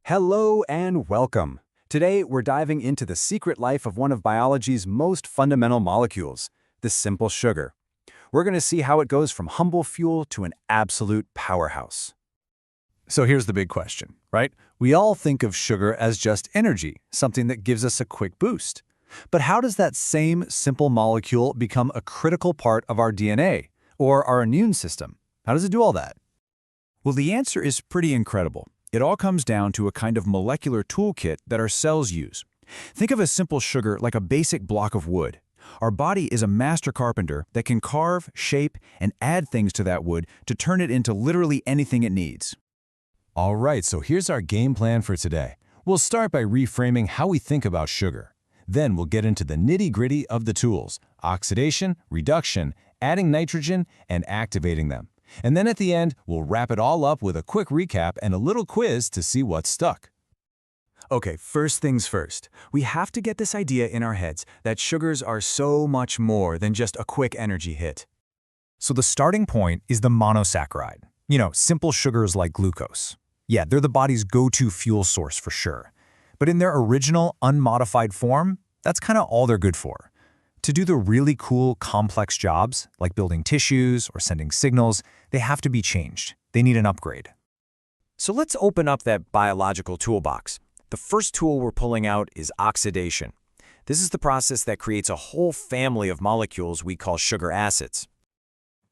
Hello and welcome. Today, we're diving into the secret life of one of biology's most fundamental molecules, the simple sugar. We're going to see how it goes from humble fuel to an absolute powerhouse. So here's the big question, right? We all think of sugar as just energy, something that gives us a quick boost. But how does that same simple molecule become a critical part of our DNA or our immune system? How does it do all that? Well, the answer is pretty incredible. It all comes down to a kind of molecular toolkit that our cells use. Think of a simple sugar like a basic block of wood. Our body is a master carpenter that can carve, shape, and add things to that wood to turn it into literally anything it needs. All right, so here's our game plan for today. We'll start by reframing how we think about sugar. Then we'll get into the nitty-gritty of the tools: oxidation, reduction, adding nitrogen, and activating them. And then at the end, we'll wrap it all up with a quick recap and a little quiz to see what's stuck. Okay, first things first. We have to get this idea in our heads that sugars are so much more than just a quick energy hit. So the starting point is the monosaccharide. Simple sugars like glucose. Yeah, they're the body's go-to fuel source for sure. But in their original, unmodified form, that's kind of all they're good for. To do the really cool, complex jobs, like building tissues or sending signals, they have to be changed. They need an upgrade. So let's open up that biological toolbox. The first tool we're pulling out is oxidation. This is the process that creates a whole family of molecules we call sugar acids.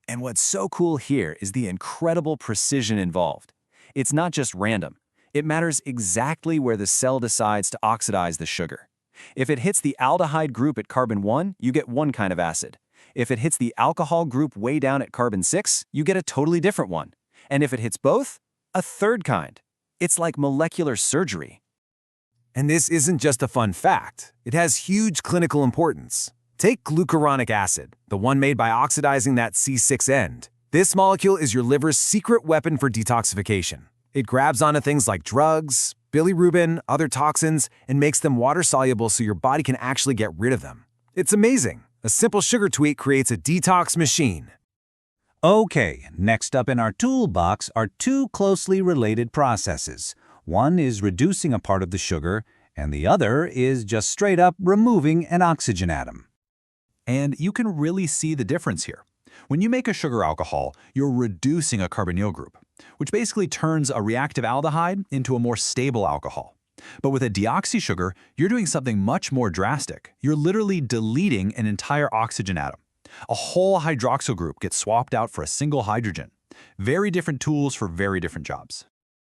And what's so cool here is the incredible precision involved. It's not just random. It matters exactly where the cell decides to oxidize the sugar. If it hits the aldehyde group at carbon 1, you get one kind of acid. If it hits the alcohol group way down at carbon 6, you get a totally different one. And if it hits both, a third kind. It's like molecular surgery. And this isn't just a fun fact. It has huge clinical importance. Take glucuronic acid, the one made by oxidizing that C6 end. This molecule is your liver's secret weapon for detoxification. It grabs onto things like drugs, bilirubin, other toxins, and makes them water-soluble so your body can actually get rid of them. It's amazing. A simple sugar tweak creates a detox machine. Okay, next up in our toolbox are two closely related processes. One is reducing a part of the sugar, and the other is just straight up removing an oxygen atom. And you can really see the difference here. When you make a sugar alcohol, you're reducing a carbonyl group, which basically turns a reactive aldehyde into a more stable alcohol. But with a deoxy sugar, you're doing something much more drastic. You're literally deleting an entire oxygen atom. A whole hydroxyl group gets swapped out for a single hydrogen. Very different tools for very different jobs.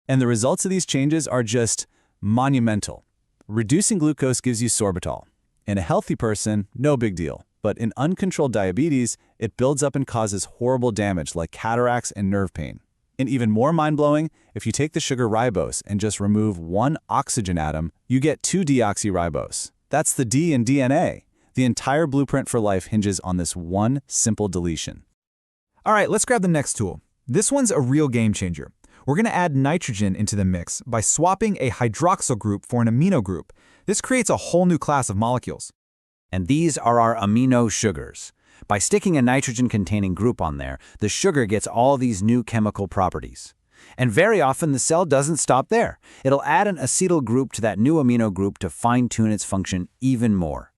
And the results of these changes are just monumental. Reducing glucose gives you sorbitol. In a healthy person, no big deal. But in uncontrolled diabetes, it builds up and causes horrible damage like cataracts and nerve pain. And even more mind-blowing, if you take the sugar ribose and just remove one oxygen atom, you get 2-deoxyribose. That's the D in DNA. The entire blueprint for life hinges on this one simple deletion. All right, let's grab the next tool. This one's a real game changer. We're going to add nitrogen into the mix by swapping a hydroxyl group for an amino group. This creates a whole new class of molecules. And these are our amino sugars. By sticking a nitrogen-containing group on there, the sugar gets all these new chemical properties. And very often, the cell doesn't stop there. It'll add an acetyl group to that new amino group to fine-tune its function even more.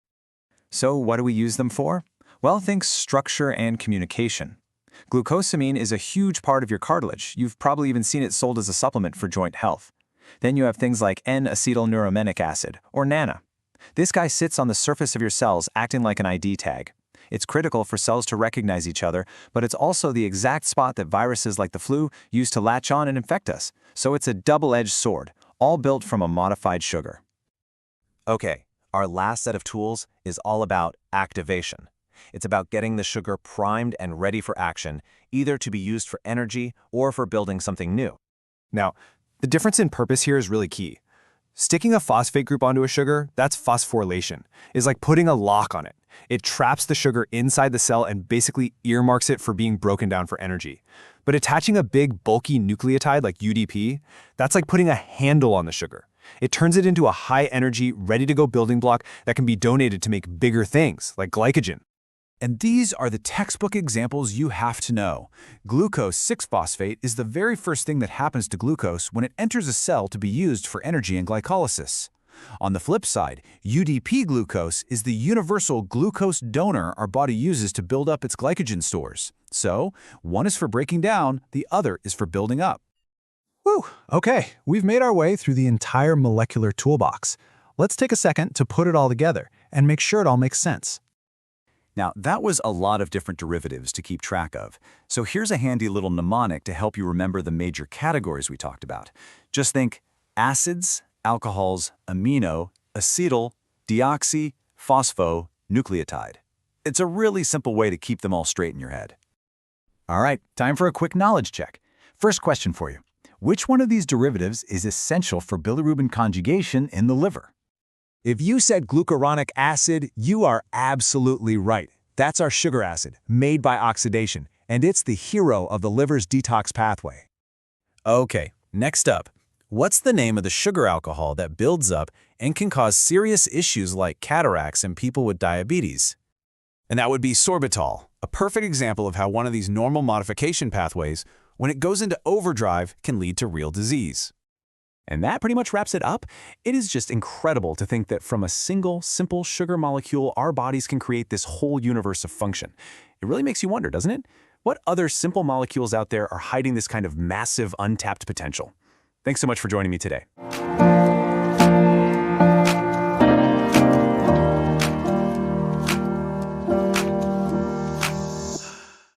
So what do we use them for? Well, think structure and communication. Glucosamine is a huge part of your cartilage. You've probably even seen it sold as a supplement for joint health. Then you have things like N-acetylneuromenic acid, or NANA. This guy sits on the surface of your cells acting like an ID tag. It's critical for cells to recognize each other, but it's also the exact spot that viruses like the flu use to latch on and infect us. So it's a double-edged sword, all built from a modified sugar. Okay, our last set of tools is all about activation. It's about getting the sugar primed and ready for action, either to be used for energy or for building something new. Now, the difference in purpose here is really key. Sticking a phosphate group onto a sugar, that's phosphorylation, is like putting a lock on it. It traps the sugar inside the cell and basically earmarks it for being broken down for energy. But attaching a big, bulky nucleotide like UDP, that's like putting a handle on the sugar. It turns it into a high-energy, ready-to-go building block that can be donated to make bigger things, like glycogen. And these are the textbook examples you have to know. Glucose 6-phosphate is the very first thing that happens to glucose when it enters a cell to be used for energy and glycolysis. On the flip side, UDP glucose is the universal glucose donor our body uses to build up its glycogen stores. So, one is for breaking down, the other is for building up. Whew, okay, we've made our way through the entire molecular toolbox. Let's take a second to put it all together and make sure it all makes sense. Now, that was a lot of different derivatives to keep track of. So here's a handy little mnemonic to help you remember the major categories we talked about. Just think acids, alcohols, amino, acetyl, deoxy, phospho, nucleotide. It's a really simple way to keep them all straight in your head. All right, time for a quick knowledge check. First question for you. Which one of these derivatives is essential for bilirubin conjugation in the liver? If you said glucuronic acid, you are absolutely right. That's our sugar acid, made by oxidation, and it's the hero of the liver's detox pathway. Okay, next up. What's the name of the sugar alcohol that builds up and can cause serious issues like cataracts in people with diabetes? And that would be sorbitol, a perfect example of how one of these normal modification pathways, when it goes into overdrive, can lead to real disease. And that pretty much wraps it up. It is just incredible to think that from a single, simple sugar molecule, our bodies can create this whole universe of function. It really makes you wonder, doesn't it? What other simple molecules out there are hiding this kind of massive, untapped potential? Thanks so much for joining me today.